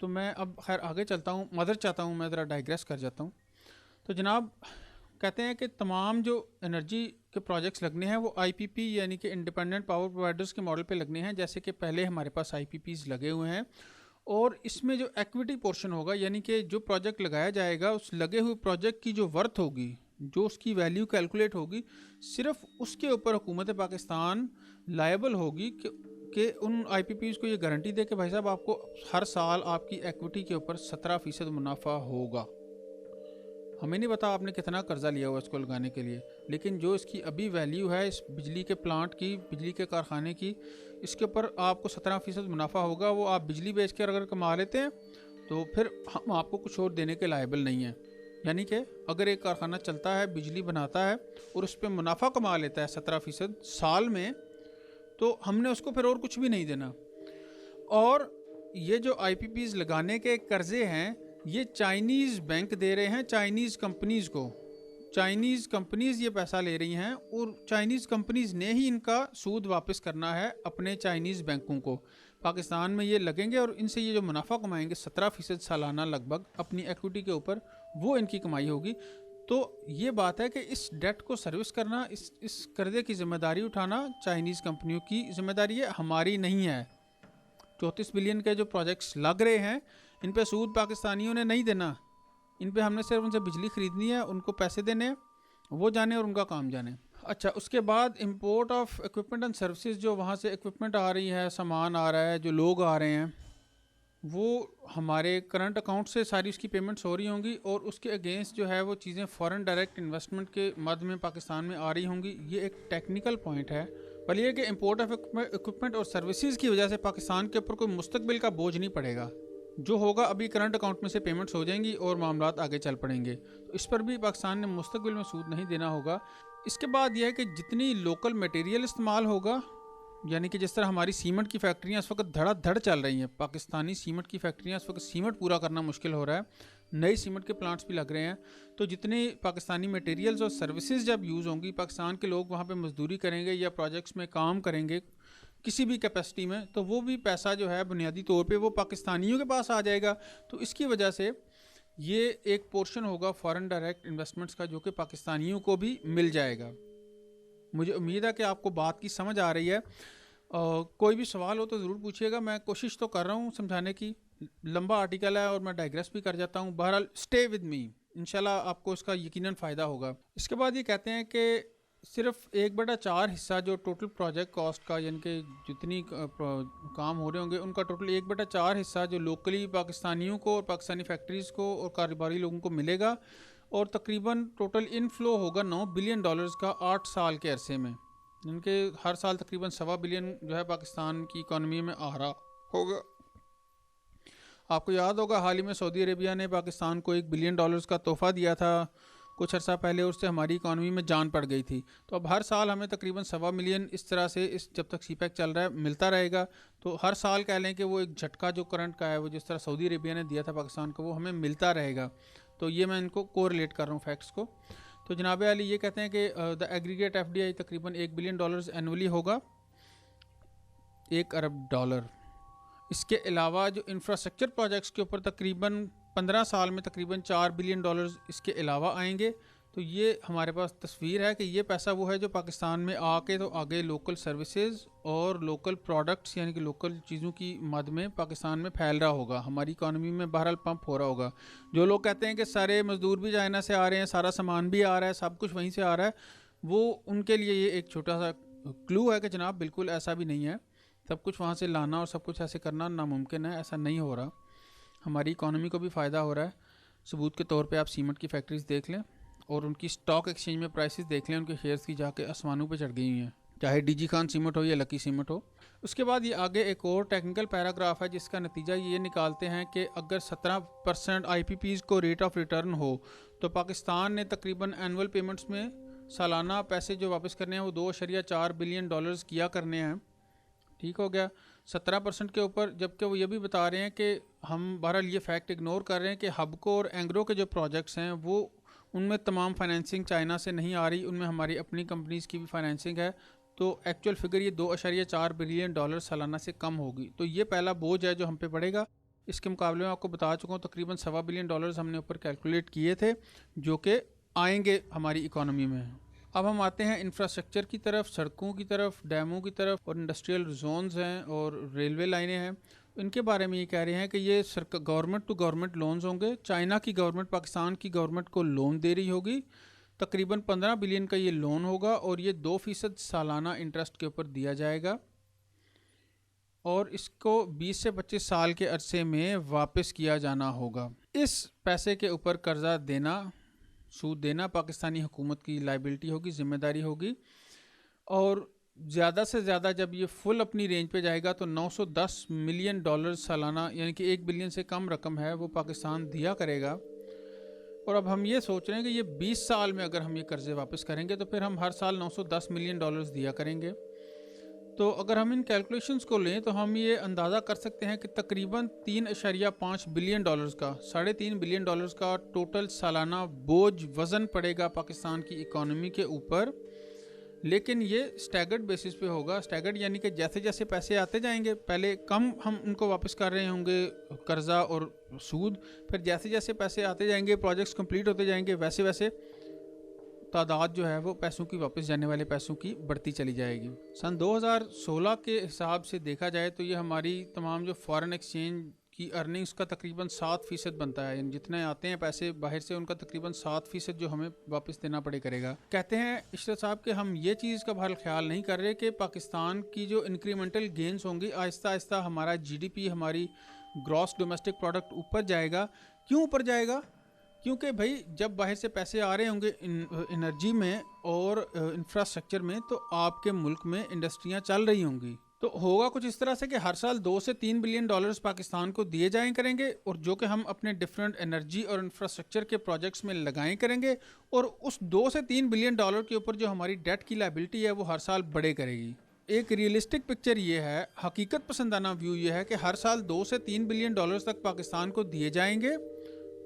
تو میں اب خیر آگے چلتا ہوں، مدر چاہتا ہوں میں ذرا ڈائگریس کر جاتا ہوں. تو جناب کہتے ہیں کہ تمام جو انرجی کے پروجیکٹس لگنے ہیں وہ آئی پی پی یعنی کہ انڈیپینڈنٹ پاور پرووائڈرز کے ماڈل پہ لگنے ہیں. جیسے کہ پہلے ہمارے پاس آئی پی پیز لگے ہوئے ہیں، اور اس میں جو ایکویٹی پورشن ہوگا یعنی کہ جو پروجیکٹ لگایا جائے گا اس لگے ہوئے پروجیکٹ کی جو ورتھ ہوگی، جو اس کی ویلیو کیلکولیٹ ہوگی، صرف اس کے اوپر حکومت پاکستان لائبل ہوگی کہ ان آئی پی پیز کو یہ گارنٹی دے کہ بھائی صاحب آپ کو ہر سال آپ کی ایکویٹی کے اوپر 17% منافع ہوگا. ہمیں نہیں پتا آپ نے کتنا قرضہ لیا ہوا اس کو لگانے کے لیے، لیکن جو اس کی ابھی ویلیو ہے اس بجلی کے پلانٹ کی، بجلی کے کارخانے کی، اس کے اوپر آپ کو 17% منافع ہوگا. وہ آپ بجلی بیچ کر اگر کما لیتے ہیں تو پھر ہم آپ کو کچھ اور دینے کے لائبل نہیں ہیں. یعنی کہ اگر ایک کارخانہ چلتا ہے، بجلی بناتا ہے اور اس پہ منافع کما لیتا ہے 17% سال میں، تو ہم نے اس کو پھر اور کچھ بھی نہیں دینا. اور یہ جو آئی پی پیز لگانے کے قرضے ہیں یہ چائنیز بینک دے رہے ہیں چائنیز کمپنیز کو. چائنیز کمپنیز یہ پیسہ لے رہی ہیں اور چائنیز کمپنیز نے ہی ان کا سود واپس کرنا ہے اپنے چائنیز بینکوں کو. پاکستان میں یہ لگیں گے اور ان سے یہ جو منافع کمائیں گے 17% سالانہ لگ بھگ اپنی ایکویٹی کے اوپر، وہ ان کی کمائی ہوگی. تو یہ بات ہے کہ اس ڈیٹ کو سروس کرنا، اس قرضے کی ذمہ داری اٹھانا چائنیز کمپنیوں کی ذمہ داری ہے، ہماری نہیں ہے. 34 بلین کے جو پروجیکٹس لگ رہے ہیں ان پہ سود پاکستانیوں نے نہیں دینا، ان پہ ہم نے صرف ان سے بجلی خریدنی ہے، ان کو پیسے دینے ہیں، وہ جانے اور ان کا کام جانے. اچھا، اس کے بعد import of equipment and services, جو وہاں سے اکوپمنٹ آ رہی ہے، سامان آ رہا ہے، جو لوگ آ رہے ہیں، وہ ہمارے کرنٹ اکاؤنٹ سے ساری اس کی پیمنٹس ہو رہی ہوں گی، اور اس کے اگینسٹ جو ہے وہ چیزیں فورن ڈائریکٹ انویسٹمنٹ کے مد میں پاکستان میں آ رہی ہوں گی. یہ ایک ٹیکنیکل پوائنٹ ہے، بل یہ کہ امپورٹ آف اکوپمنٹ اور سروسز کی وجہ سے پاکستان کے اوپر کوئی مستقبل کا بوجھ نہیں پڑے گا. جو ہوگا ابھی کرنٹ اکاؤنٹ میں سے پیمنٹس ہو جائیں گی اور معاملات آگے چل پڑیں گے، تو اس پر بھی پاکستان نے مستقبل میں سود نہیں دینا ہوگا. اس کے بعد یہ ہے کہ جتنی لوکل میٹیریل استعمال ہوگا، یعنی کہ جس طرح ہماری سیمنٹ کی فیکٹریاں اس وقت دھڑا دھڑ چل رہی ہیں، پاکستانی سیمنٹ کی فیکٹریاں اس وقت سیمنٹ پورا کرنا مشکل ہو رہا ہے، نئی سیمنٹ کے پلانٹس بھی لگ رہے ہیں. تو جتنے پاکستانی میٹیریلز اور سروسز جب یوز ہوں گی، پاکستان کے لوگ وہاں پہ مزدوری کریں گے یا پروجیکٹس میں کام کریں گے کسی بھی کیپیسٹی میں، تو وہ بھی پیسہ جو ہے بنیادی طور پہ وہ پاکستانیوں کے پاس آ جائے گا. تو اس کی وجہ سے یہ ایک پورشن ہوگا فارن ڈائریکٹ انویسٹمنٹس کا جو کہ پاکستانیوں کو بھی مل جائے گا. مجھے امید ہے کہ آپ کو بات کی سمجھ آ رہی ہے. کوئی بھی سوال ہو تو ضرور پوچھیے گا، میں کوشش تو کر رہا ہوں سمجھانے کی. لمبا آرٹیکل ہے اور میں ڈائگریس بھی کر جاتا ہوں. بہرحال اسٹے ود می، انشاءاللہ آپ کو اس کا یقیناً فائدہ ہوگا. اس کے بعد یہ کہتے ہیں کہ صرف 1/4 حصہ جو ٹوٹل پروجیکٹ کاسٹ کا، یعنی کہ جتنی کام ہو رہے ہوں گے ان کا ٹوٹل 1/4 حصہ جو لوکلی پاکستانیوں کو اور پاکستانی فیکٹریز کو اور کاروباری لوگوں کو ملے گا، اور تقریباً ٹوٹل انفلو ہوگا $9 بلین کا 8 سال کے عرصے میں. ان کے ہر سال تقریباً $1.25 بلین جو ہے پاکستان کی اکانومی میں آ رہا ہوگا. آپ کو یاد ہوگا حال ہی میں سعودی عربیہ نے پاکستان کو $1 بلین کا تحفہ دیا تھا کچھ عرصہ پہلے، اس سے ہماری اکانومی میں جان پڑ گئی تھی. تو اب ہر سال ہمیں تقریباً $1.25 ملین اس طرح سے جب تک سی پیک چل رہا ہے ملتا رہے گا. تو ہر سال کہہ لیں کہ وہ ایک جھٹکا جو کرنٹ کا ہے، وہ جس طرح سعودی عربیہ نے دیا تھا پاکستان کو، وہ ہمیں ملتا رہے گا. تو یہ میں ان کو کوریلیٹ کر رہا ہوں فیکٹس کو. تو جناب علی یہ کہتے ہیں کہ the aggregate F D I تقریباً $1 بلین اینولی ہوگا، $1 ارب. اس کے علاوہ جو انفراسٹرکچر پروجیکٹس کے اوپر تقریباً 15 سال میں تقریباً $4 بلین اس کے علاوہ آئیں گے. تو یہ ہمارے پاس تصویر ہے کہ یہ پیسہ وہ ہے جو پاکستان میں آ کے تو آگے لوکل سروسز اور لوکل پروڈکٹس یعنی کہ لوکل چیزوں کی مد میں پاکستان میں پھیل رہا ہوگا، ہماری اکانومی میں بہرحال پمپ ہو رہا ہوگا. جو لوگ کہتے ہیں کہ سارے مزدور بھی چائنا سے آ رہے ہیں، سارا سامان بھی آ رہا ہے، سب کچھ وہیں سے آ رہا ہے، وہ ان کے لیے یہ ایک چھوٹا سا کلو ہے کہ جناب بالکل ایسا بھی نہیں ہے. سب کچھ وہاں سے لانا اور سب کچھ ایسے کرنا ناممکن ہے، ایسا نہیں ہو رہا. ہماری اکانومی کو بھی فائدہ ہو رہا ہے. ثبوت کے طور پہ آپ سیمنٹ کی فیکٹریز دیکھ لیں اور ان کی سٹاک ایکسچینج میں پرائسز دیکھ لیں، ان کے شیئرز کی جا کے آسمانوں پہ چڑھ گئی ہوئی ہیں، چاہے ڈی جی خان سیمنٹ ہو یا لکی سیمنٹ ہو. اس کے بعد یہ آگے ایک اور ٹیکنیکل پیراگراف ہے جس کا نتیجہ یہ نکالتے ہیں کہ اگر 17% آئی پی پیز کو ریٹ آف ریٹرن ہو تو پاکستان نے تقریباً اینول پیمنٹس میں سالانہ پیسے جو واپس کرنے ہیں وہ $2.4 بلین کیا کرنے ہیں. ٹھیک ہو گیا 17% کے اوپر، جبکہ وہ یہ بھی بتا رہے ہیں کہ ہم بہرحال یہ فیکٹ اگنور کر رہے ہیں کہ ہبکو اور اینگرو کے جو پروجیکٹس ہیں وہ ان میں تمام فائنینسنگ چائنا سے نہیں آ رہی، ان میں ہماری اپنی کمپنیز کی بھی فائنینسنگ ہے. تو ایکچوئل فگر یہ $2.4 بلین سالانہ سے کم ہوگی. تو یہ پہلا بوجھ ہے جو ہم پہ پڑے گا. اس کے مقابلے میں آپ کو بتا چکا ہوں تقریباً $1.25 بلین ہم نے اوپر کیلکولیٹ کیے تھے جو کہ آئیں گے ہماری اکانومی میں۔ اب ہم آتے ہیں انفراسٹرکچر کی طرف، سڑکوں کی طرف، ڈیموں کی طرف، اور انڈسٹریل زونز ہیں اور ریلوے لائنیں ہیں۔ ان کے بارے میں یہ کہہ رہے ہیں کہ یہ گورنمنٹ ٹو گورنمنٹ لونز ہوں گے۔ چائنا کی گورنمنٹ پاکستان کی گورنمنٹ کو لون دے رہی ہوگی، تقریباً 15 بلین کا یہ لون ہوگا اور یہ 2% سالانہ انٹرسٹ کے اوپر دیا جائے گا، اور اس کو 20 سے 25 سال کے عرصے میں واپس کیا جانا ہوگا۔ اس پیسے کے اوپر قرضہ دینا، سود دینا پاکستانی حکومت کی لائبلٹی ہوگی، ذمہ داری ہوگی، اور زیادہ سے زیادہ جب یہ فل اپنی رینج پہ جائے گا تو $910 ملین سالانہ، یعنی کہ 1 بلین سے کم رقم ہے، وہ پاکستان دیا کرے گا۔ اور اب ہم یہ سوچ رہے ہیں کہ یہ 20 سال میں اگر ہم یہ قرضے واپس کریں گے تو پھر ہم ہر سال $910 ملین دیا کریں گے۔ تو اگر ہم ان کیلکولیشنز کو لیں تو ہم یہ اندازہ کر سکتے ہیں کہ تقریباً $3.5 بلین کا، $3.5 بلین کا ٹوٹل سالانہ بوجھ وزن پڑے گا پاکستان کی اکانومی کے اوپر، لیکن یہ سٹیگرڈ بیسس پہ ہوگا۔ سٹیگرڈ یعنی کہ جیسے جیسے پیسے آتے جائیں گے، پہلے کم ہم ان کو واپس کر رہے ہوں گے قرضہ اور سود، پھر جیسے جیسے پیسے آتے جائیں گے، پروجیکٹس کمپلیٹ ہوتے جائیں گے، ویسے ویسے تعداد جو ہے وہ پیسوں کی، واپس جانے والے پیسوں کی بڑھتی چلی جائے گی۔ سن 2016 کے حساب سے دیکھا جائے تو یہ ہماری تمام جو فارن ایکسچینج کی ارننگز کا تقریباً 7% بنتا ہے، یعنی جتنے آتے ہیں پیسے باہر سے ان کا تقریباً 7% جو ہمیں واپس دینا پڑے کرے گا۔ کہتے ہیں عشرت صاحب کہ ہم یہ چیز کا بہرحال خیال نہیں کر رہے کہ پاکستان کی جو انکریمنٹل گینز ہوں گی، آہستہ آہستہ ہمارا GDP، ہماری گراس ڈومیسٹک پروڈکٹ اوپر جائے گا۔ کیوں اوپر جائے گا؟ کیونکہ بھائی جب باہر سے پیسے آ رہے ہوں گے انرجی میں اور انفراسٹرکچر میں، تو آپ کے ملک میں انڈسٹریاں چل رہی ہوں گی، تو ہوگا کچھ اس طرح سے کہ ہر سال $2 سے $3 بلین پاکستان کو دیے جائیں کریں گے، اور جو کہ ہم اپنے ڈیفرنٹ انرجی اور انفراسٹرکچر کے پروجیکٹس میں لگائیں کریں گے، اور اس $2 سے $3 بلین کے اوپر جو ہماری ڈیٹ کی لائبلٹی ہے وہ ہر سال بڑھے کرے گی۔ ایک ریئلسٹک پکچر یہ ہے، حقیقت پسندانہ ویو یہ ہے کہ ہر سال $2 سے $3 بلین تک پاکستان کو دیے جائیں گے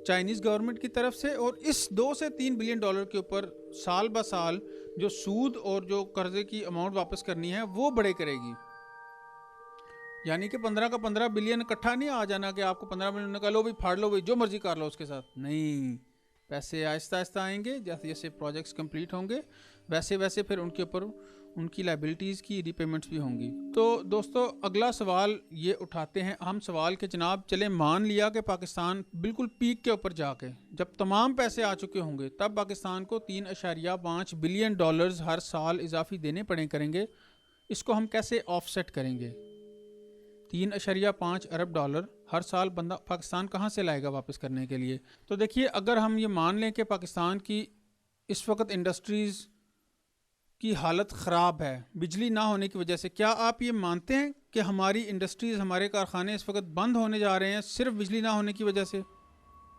چائنیز گورنمنٹ کی طرف سے، اور اس $2 سے $3 بلین کے اوپر سال بہ سال جو سود اور جو قرضے کی اماؤنٹ واپس کرنی ہے وہ بڑھے کرے گی۔ یعنی کہ 15 کا 15 بلین اکٹھا نہیں آ جانا کہ آپ کو 15 بلین کا لو بھی پھاڑ لو، جو مرضی کر لو اس کے ساتھ، نہیں، پیسے آہستہ آہستہ آئیں گے، جیسے جیسے پروجیکٹس کمپلیٹ ہوں گے ویسے ویسے پھر ان کے اوپر ان کی لائبلٹیز کی ری پیمنٹس بھی ہوں گی۔ تو دوستو اگلا سوال یہ اٹھاتے ہیں ہم سوال کہ جناب چلیں مان لیا کہ پاکستان بالکل پیک کے اوپر جا کے جب تمام پیسے آ چکے ہوں گے تب پاکستان کو $3.5 بلین ہر سال اضافی دینے پڑیں کریں گے، اس کو ہم کیسے آف سیٹ کریں گے؟ $3.5 ارب ہر سال بندہ پاکستان کہاں سے لائے گا واپس کرنے کے لیے؟ تو دیکھیے اگر ہم یہ مان لیں کہ پاکستان کی اس وقت انڈسٹریز کی حالت خراب ہے بجلی نہ ہونے کی وجہ سے، کیا آپ یہ مانتے ہیں کہ ہماری انڈسٹریز، ہمارے کارخانے اس وقت بند ہونے جا رہے ہیں صرف بجلی نہ ہونے کی وجہ سے؟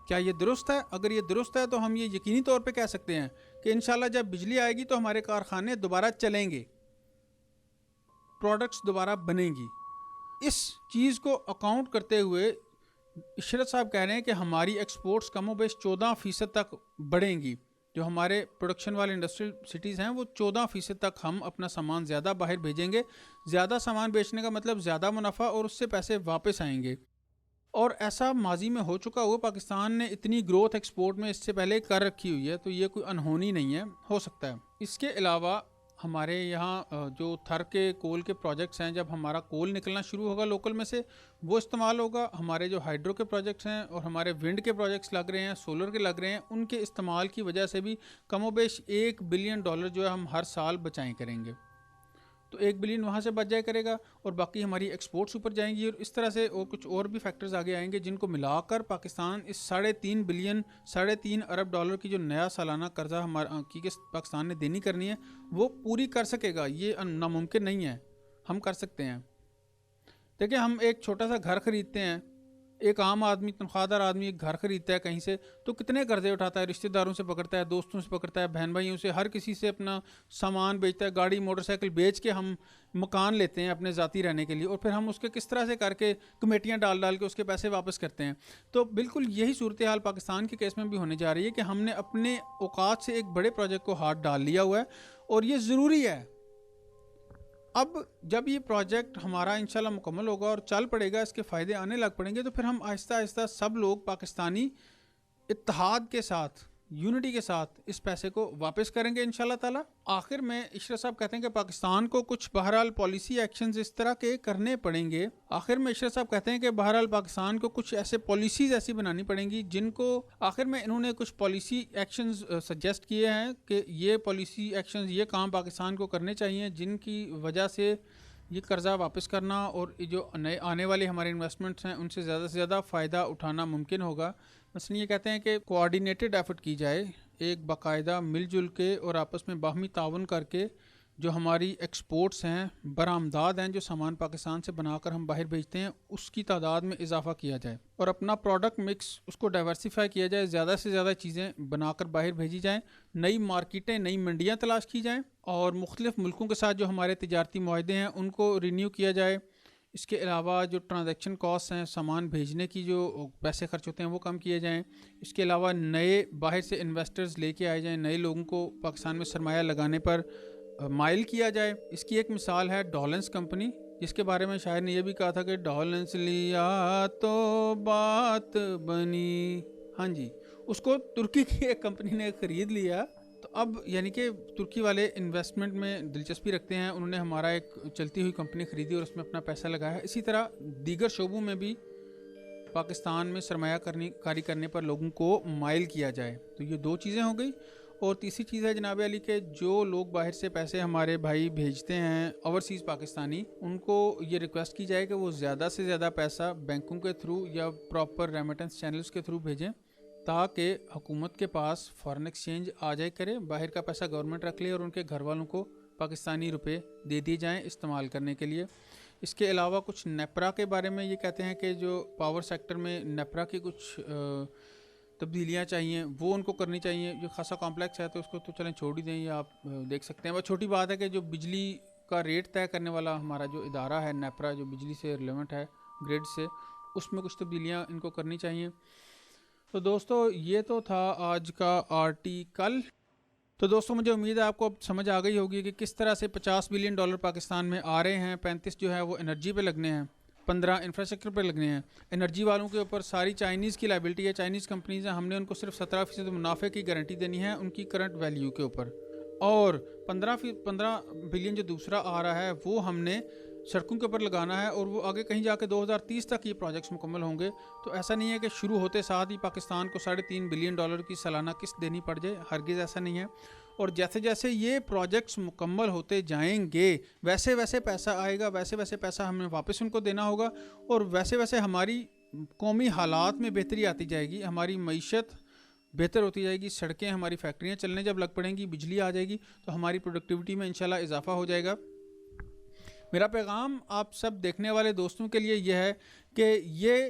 کیا یہ درست ہے؟ اگر یہ درست ہے تو ہم یہ یقینی طور پہ کہہ سکتے ہیں کہ انشاءاللہ جب بجلی آئے گی تو ہمارے کارخانے دوبارہ چلیں گے، پروڈکٹس دوبارہ بنیں گی۔ اس چیز کو اکاؤنٹ کرتے ہوئے عشرت صاحب کہہ رہے ہیں کہ ہماری ایکسپورٹس کم و بیش 14% تک بڑھیں گی، جو ہمارے پروڈکشن والے انڈسٹریل سٹیز ہیں وہ 14% تک ہم اپنا سامان زیادہ باہر بھیجیں گے۔ زیادہ سامان بیچنے کا مطلب زیادہ منافع اور اس سے پیسے واپس آئیں گے، اور ایسا ماضی میں ہو چکا ہوا۔ پاکستان نے اتنی گروتھ ایکسپورٹ میں اس سے پہلے کر رکھی ہوئی ہے، تو یہ کوئی انہونی نہیں ہے، ہو سکتا ہے۔ اس کے علاوہ ہمارے یہاں جو تھر کے کول کے پروجیکٹس ہیں، جب ہمارا کول نکلنا شروع ہوگا لوکل میں سے وہ استعمال ہوگا، ہمارے جو ہائیڈرو کے پروجیکٹس ہیں اور ہمارے ونڈ کے پروجیکٹس لگ رہے ہیں، سولر کے لگ رہے ہیں، ان کے استعمال کی وجہ سے بھی کم و بیش $1 بلین جو ہے ہم ہر سال بچائیں کریں گے۔ تو $1 بلین وہاں سے بچ جائے کرے گا اور باقی ہماری ایکسپورٹس اوپر جائیں گی، اور اس طرح سے اور کچھ اور بھی فیکٹرز آگے آئیں گے جن کو ملا کر پاکستان اس $3.5 ارب کی جو نیا سالانہ قرضہ ہمارا کی پاکستان نے دینی کرنی ہے وہ پوری کر سکے گا۔ یہ ناممکن نہیں ہے، ہم کر سکتے ہیں۔ دیکھیں ہم ایک چھوٹا سا گھر خریدتے ہیں، ایک عام آدمی، تنخواہ دار آدمی ایک گھر خریدتا ہے کہیں سے تو کتنے قرضے اٹھاتا ہے، رشتہ داروں سے پکڑتا ہے، دوستوں سے پکڑتا ہے، بہن بھائیوں سے، ہر کسی سے اپنا سامان بیچتا ہے، گاڑی موٹر سائیکل بیچ کے ہم مکان لیتے ہیں اپنے ذاتی رہنے کے لیے، اور پھر ہم اس کے کس طرح سے کر کے کمیٹیاں ڈال کے اس کے پیسے واپس کرتے ہیں۔ تو بالکل یہی صورتحال پاکستان کے کیس میں بھی ہونے جا رہی ہے کہ ہم نے اپنے اوقات سے ایک بڑے پروجیکٹ کو ہاتھ ڈال لیا ہوا ہے، اور یہ ضروری ہے۔ اب جب یہ پروجیکٹ ہمارا انشاءاللہ مکمل ہوگا اور چل پڑے گا، اس کے فائدے آنے لگ پڑیں گے، تو پھر ہم آہستہ آہستہ سب لوگ پاکستانی اتحاد کے ساتھ، یونٹی کے ساتھ اس پیسے کو واپس کریں گے انشاءاللہ تعالی۔ آخر میں عشرت صاحب کہتے ہیں کہ پاکستان کو کچھ بہرحال پالیسی ایکشنز اس طرح کے کرنے پڑیں گے۔ آخر میں عشرت صاحب کہتے ہیں کہ بہرحال پاکستان کو کچھ ایسے پالیسیز ایسی بنانی پڑیں گی جن کو، آخر میں انہوں نے کچھ پالیسی ایکشنز سجیسٹ کیے ہیں کہ یہ پالیسی ایکشنز، یہ کام پاکستان کو کرنے چاہیے جن کی وجہ سے یہ قرضہ واپس کرنا اور جو نئے آنے والے ہمارے انویسٹمنٹس ہیں ان سے زیادہ فائدہ اٹھانا ممکن ہوگا۔ مثلا یہ کہتے ہیں کہ کوآرڈینیٹڈ ایفرٹ کی جائے، ایک باقاعدہ مل جل کے اور آپس میں باہمی تعاون کر کے جو ہماری ایکسپورٹس ہیں، برآمدات ہیں، جو سامان پاکستان سے بنا کر ہم باہر بھیجتے ہیں، اس کی تعداد میں اضافہ کیا جائے اور اپنا پروڈکٹ مکس اس کو ڈائیورسیفائی کیا جائے، زیادہ سے زیادہ چیزیں بنا کر باہر بھیجی جائیں، نئی مارکیٹیں، نئی منڈیاں تلاش کی جائیں اور مختلف ملکوں کے ساتھ جو ہمارے تجارتی معاہدے ہیں ان کو رینیو کیا جائے۔ اس کے علاوہ جو ٹرانزیکشن کاسٹ ہیں، سامان بھیجنے کی جو پیسے خرچ ہوتے ہیں وہ کم کیے جائیں۔ اس کے علاوہ نئے باہر سے انویسٹرز لے کے آئے جائیں، نئے لوگوں کو پاکستان میں سرمایہ لگانے پر مائل کیا جائے۔ اس کی ایک مثال ہے ڈولنس کمپنی، جس کے بارے میں شاعر نے یہ بھی کہا تھا کہ ڈولنس لیا تو بات بنی۔ ہاں جی، اس کو ترکی کی ایک کمپنی نے خرید لیا، تو اب یعنی کہ ترکی والے انویسٹمنٹ میں دلچسپی رکھتے ہیں، انہوں نے ہمارا ایک چلتی ہوئی کمپنی خریدی اور اس میں اپنا پیسہ لگایا۔ اسی طرح دیگر شعبوں میں بھی پاکستان میں سرمایہ کاری کرنے پر لوگوں کو مائل کیا جائے۔ تو یہ دو چیزیں ہو گئی۔ اور تیسری چیز ہے جناب علی کہ جو لوگ باہر سے پیسے ہمارے بھائی بھیجتے ہیں اوورسیز پاکستانی، ان کو یہ ریکویسٹ کی جائے کہ وہ زیادہ سے زیادہ پیسہ بینکوں کے تھرو یا پراپر ریمیٹنس چینلز کے تھرو بھیجیں، تاکہ حکومت کے پاس فارن ایکسچینج آ جائے کرے، باہر کا پیسہ گورنمنٹ رکھ لے اور ان کے گھر والوں کو پاکستانی روپے دے دیے جائیں استعمال کرنے کے لیے۔ اس کے علاوہ کچھ نیپرا کے بارے میں یہ کہتے ہیں کہ جو پاور سیکٹر میں نیپرا کی کچھ تبدیلیاں چاہیے وہ ان کو کرنی چاہیے۔ جو خاصا کمپلیکس ہے تو اس کو تو چلیں چھوڑ ہی دیں، یا آپ دیکھ سکتے ہیں۔ بس چھوٹی بات ہے کہ جو بجلی کا ریٹ طے کرنے والا ہمارا جو ادارہ ہے نیپرا، جو بجلی سے ریلیونٹ ہے گریڈ سے، اس میں کچھ تبدیلیاں ان کو کرنی چاہیے۔ تو دوستو یہ تو تھا آج کا آرٹیکل۔ تو دوستو مجھے امید ہے آپ کو اب سمجھ آ گئی ہوگی کہ کس طرح سے $50 بلین پاکستان میں آ رہے ہیں، 35 جو ہے وہ انرجی پہ لگنے ہیں، 15 انفراسٹرکچر پہ لگنے ہیں۔ انرجی والوں کے اوپر ساری چائنیز کی لائبلٹی ہے، چائنیز کمپنیز ہیں، ہم نے ان کو صرف 17% منافع کی گارنٹی دینی ہے ان کی کرنٹ ویلیو کے اوپر، اور 15 بلین جو دوسرا آ رہا ہے وہ ہم نے سڑکوں کے اوپر لگانا ہے، اور وہ آگے کہیں جا کے 2030 تک یہ پروجیکٹس مکمل ہوں گے۔ تو ایسا نہیں ہے کہ شروع ہوتے ساتھ ہی پاکستان کو $3.5 بلین کی سالانہ قسط دینی پڑ جائے، ہرگز ایسا نہیں ہے۔ اور جیسے جیسے یہ پروجیکٹس مکمل ہوتے جائیں گے ویسے ویسے پیسہ آئے گا، ویسے ویسے پیسہ ہمیں واپس ان کو دینا ہوگا، اور ویسے ویسے ہماری قومی حالات میں بہتری آتی جائے گی، ہماری معیشت بہتر ہوتی جائے گی، سڑکیں، ہماری فیکٹریاں چلنے جب لگ پڑیں گی، بجلی آ جائے گی، تو ہماری پروڈکٹیوٹی میں انشاءاللہ اضافہ ہو جائے گا۔ میرا پیغام آپ سب دیکھنے والے دوستوں کے لیے یہ ہے کہ یہ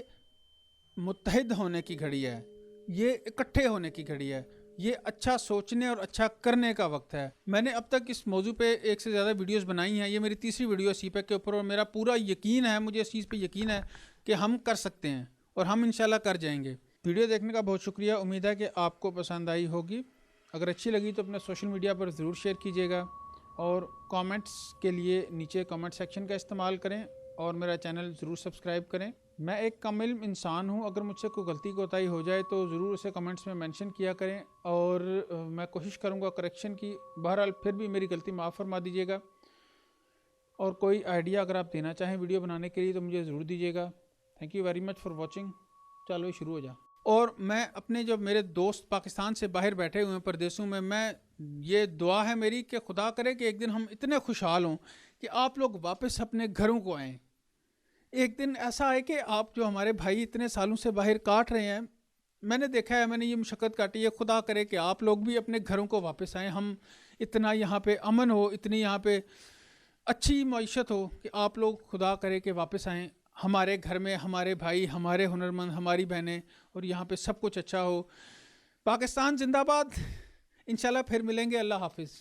متحد ہونے کی گھڑی ہے، یہ اکٹھے ہونے کی گھڑی ہے، یہ اچھا سوچنے اور اچھا کرنے کا وقت ہے۔ میں نے اب تک اس موضوع پہ 1 سے زیادہ ویڈیوز بنائی ہیں، یہ میری تیسری ویڈیو ہے سی پیک کے اوپر، اور میرا پورا یقین ہے، مجھے اس چیز پہ یقین ہے کہ ہم کر سکتے ہیں اور ہم انشاءاللہ کر جائیں گے۔ ویڈیو دیکھنے کا بہت شکریہ، امید ہے کہ آپ کو پسند آئی ہوگی۔ اگر اچھی لگی تو اپنے سوشل میڈیا پر ضرور شیئر کیجیے گا، اور کامنٹس کے لیے نیچے کامنٹ سیکشن کا استعمال کریں، اور میرا چینل ضرور سبسکرائب کریں۔ میں ایک کم علم انسان ہوں، اگر مجھ سے کوئی غلطی کوتاہی ہو جائے تو ضرور اسے کمنٹس میں مینشن کیا کریں، اور میں کوشش کروں گا کریکشن کی۔ بہرحال پھر بھی میری غلطی معاف فرما دیجیے گا، اور کوئی آئیڈیا اگر آپ دینا چاہیں ویڈیو بنانے کے لیے تو مجھے ضرور دیجیے گا۔ Thank you very much for watching. چلو شروع ہو جا۔ اور میں اپنے جو میرے دوست پاکستان سے باہر بیٹھے ہوئے ہیں پردیسوں میں یہ دعا ہے میری کہ خدا کرے کہ ایک دن ہم اتنے خوشحال ہوں کہ آپ لوگ واپس اپنے گھروں کو آئیں۔ ایک دن ایسا آئے کہ آپ جو ہمارے بھائی اتنے سالوں سے باہر کاٹ رہے ہیں، میں نے دیکھا ہے، میں نے یہ مشقت کاٹی ہے، خدا کرے کہ آپ لوگ بھی اپنے گھروں کو واپس آئیں، ہم اتنا یہاں پہ امن ہو، اتنی یہاں پہ اچھی معیشت ہو کہ آپ لوگ خدا کرے کہ واپس آئیں ہمارے گھر میں، ہمارے بھائی، ہمارے ہنرمند، ہماری بہنیں، اور یہاں پہ سب کچھ اچھا ہو۔ پاکستان زندہ باد۔ انشاءاللہ پھر ملیں گے۔ اللہ حافظ۔